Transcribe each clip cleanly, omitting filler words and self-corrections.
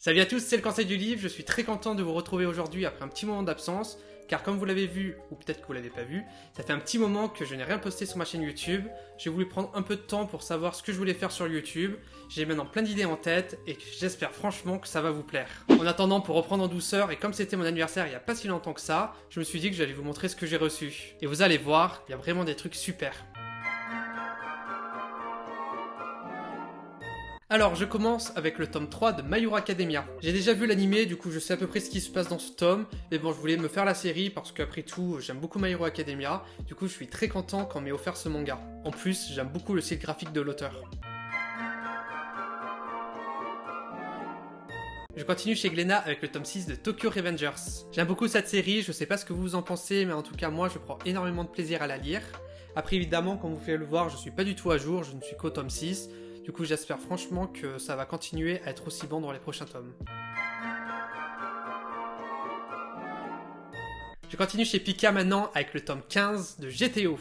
Salut à tous, c'est le Conseil du Livre, je suis très content de vous retrouver aujourd'hui après un petit moment d'absence, car comme vous l'avez vu, ou peut-être que vous l'avez pas vu, ça fait un petit moment que je n'ai rien posté sur ma chaîne YouTube. J'ai voulu prendre un peu de temps pour savoir ce que je voulais faire sur YouTube, j'ai maintenant plein d'idées en tête et j'espère franchement que ça va vous plaire. En attendant, pour reprendre en douceur, et comme c'était mon anniversaire il n'y a pas si longtemps que ça, je me suis dit que j'allais vous montrer ce que j'ai reçu. Et vous allez voir, il y a vraiment des trucs super. Alors, je commence avec le tome 3 de My Hero Academia. J'ai déjà vu l'animé, du coup je sais à peu près ce qui se passe dans ce tome, mais bon, je voulais me faire la série parce qu'après tout, j'aime beaucoup My Hero Academia, du coup je suis très content qu'on m'ait offert ce manga. En plus, j'aime beaucoup le style graphique de l'auteur. Je continue chez Glénat avec le tome 6 de Tokyo Revengers. J'aime beaucoup cette série, je sais pas ce que vous en pensez, mais en tout cas moi je prends énormément de plaisir à la lire. Après évidemment, comme vous pouvez le voir, je suis pas du tout à jour, je ne suis qu'au tome 6. Du coup, j'espère franchement que ça va continuer à être aussi bon dans les prochains tomes. Je continue chez Pika maintenant avec le tome 15 de GTO.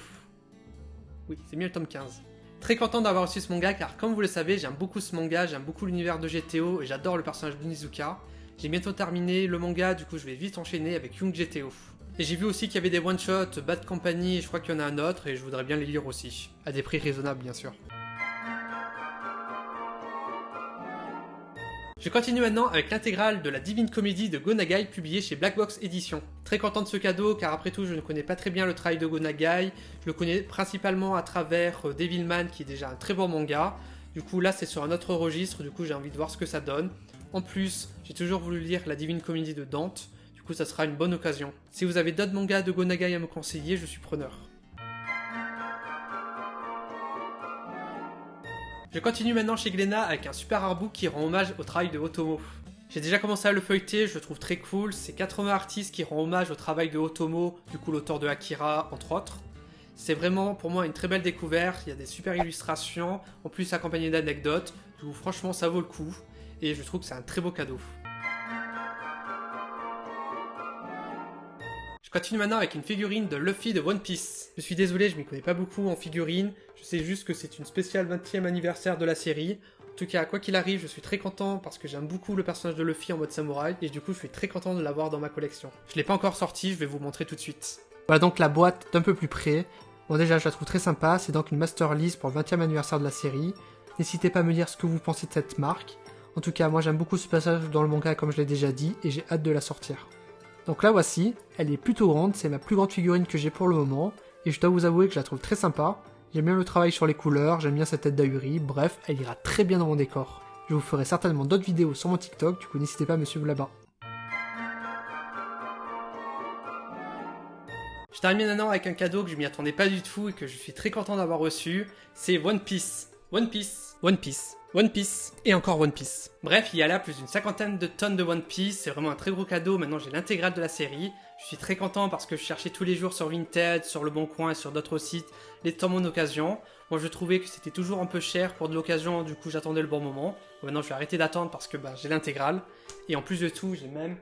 Oui, c'est mieux le tome 15. Très content d'avoir reçu ce manga car comme vous le savez, j'aime beaucoup ce manga, j'aime beaucoup l'univers de GTO et j'adore le personnage de Nizuka. J'ai bientôt terminé le manga, du coup je vais vite enchaîner avec Young GTO. Et j'ai vu aussi qu'il y avait des one-shots, Bad Company, et je crois qu'il y en a un autre et je voudrais bien les lire aussi. À des prix raisonnables bien sûr. Je continue maintenant avec l'intégrale de la Divine Comédie de Go Nagai publiée chez Black Box Edition. Très content de ce cadeau car après tout je ne connais pas très bien le travail de Go Nagai, je le connais principalement à travers Devilman qui est déjà un très bon manga. Du coup là c'est sur un autre registre, du coup j'ai envie de voir ce que ça donne. En plus j'ai toujours voulu lire la Divine Comédie de Dante, du coup ça sera une bonne occasion. Si vous avez d'autres mangas de Go Nagai à me conseiller, je suis preneur. Je continue maintenant chez Glénat avec un super artbook qui rend hommage au travail de Otomo. J'ai déjà commencé à le feuilleter, je le trouve très cool, c'est 80 artistes qui rendent hommage au travail de Otomo, du coup l'auteur de Akira entre autres. C'est vraiment pour moi une très belle découverte, il y a des super illustrations, en plus accompagnées d'anecdotes, du coup franchement ça vaut le coup, et je trouve que c'est un très beau cadeau. Je continue maintenant avec une figurine de Luffy de One Piece. Je suis désolé, je m'y connais pas beaucoup en figurine, je sais juste que c'est une spéciale 20e anniversaire de la série. En tout cas, quoi qu'il arrive, je suis très content parce que j'aime beaucoup le personnage de Luffy en mode samouraï et du coup je suis très content de l'avoir dans ma collection. Je l'ai pas encore sorti, je vais vous montrer tout de suite. Voilà donc la boîte d'un peu plus près. Bon déjà je la trouve très sympa, c'est donc une Master List pour le 20e anniversaire de la série. N'hésitez pas à me dire ce que vous pensez de cette marque. En tout cas, moi j'aime beaucoup ce passage dans le manga comme je l'ai déjà dit et j'ai hâte de la sortir. Donc la voici, elle est plutôt grande, c'est ma plus grande figurine que j'ai pour le moment, et je dois vous avouer que je la trouve très sympa. J'aime bien le travail sur les couleurs, j'aime bien sa tête d'ahuri, bref, elle ira très bien dans mon décor. Je vous ferai certainement d'autres vidéos sur mon TikTok, du coup n'hésitez pas à me suivre là-bas. Je termine maintenant avec un cadeau que je m'y attendais pas du tout et que je suis très content d'avoir reçu, c'est One Piece. One Piece. One Piece. One Piece, et encore One Piece. Bref, il y a là plus d'une 50aine de tonnes de One Piece, c'est vraiment un très gros cadeau, maintenant j'ai l'intégrale de la série. Je suis très content parce que je cherchais tous les jours sur Vinted, sur Le Bon Coin et sur d'autres sites les tomes en occasion. Moi je trouvais que c'était toujours un peu cher pour de l'occasion, du coup j'attendais le bon moment. Maintenant je vais arrêter d'attendre parce que j'ai l'intégrale. Et en plus de tout, j'ai même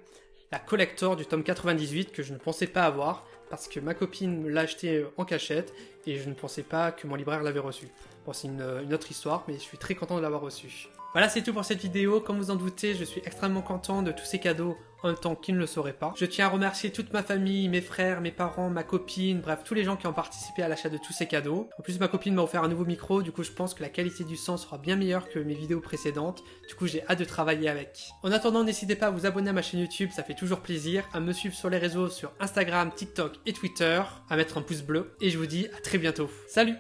la collector du tome 98 que je ne pensais pas avoir parce que ma copine me l'a acheté en cachette et je ne pensais pas que mon libraire l'avait reçu. Bon, c'est une autre histoire, mais je suis très content de l'avoir reçu. Voilà, c'est tout pour cette vidéo. Comme vous en doutez, je suis extrêmement content de tous ces cadeaux en même temps qu'ils ne le sauraient pas. Je tiens à remercier toute ma famille, mes frères, mes parents, ma copine, bref, tous les gens qui ont participé à l'achat de tous ces cadeaux. En plus, ma copine m'a offert un nouveau micro, du coup je pense que la qualité du son sera bien meilleure que mes vidéos précédentes. Du coup, j'ai hâte de travailler avec. En attendant, n'hésitez pas à vous abonner à ma chaîne YouTube, ça fait toujours plaisir, à me suivre sur les réseaux, sur Instagram, TikTok et Twitter, à mettre un pouce bleu, et je vous dis à très bientôt. Salut!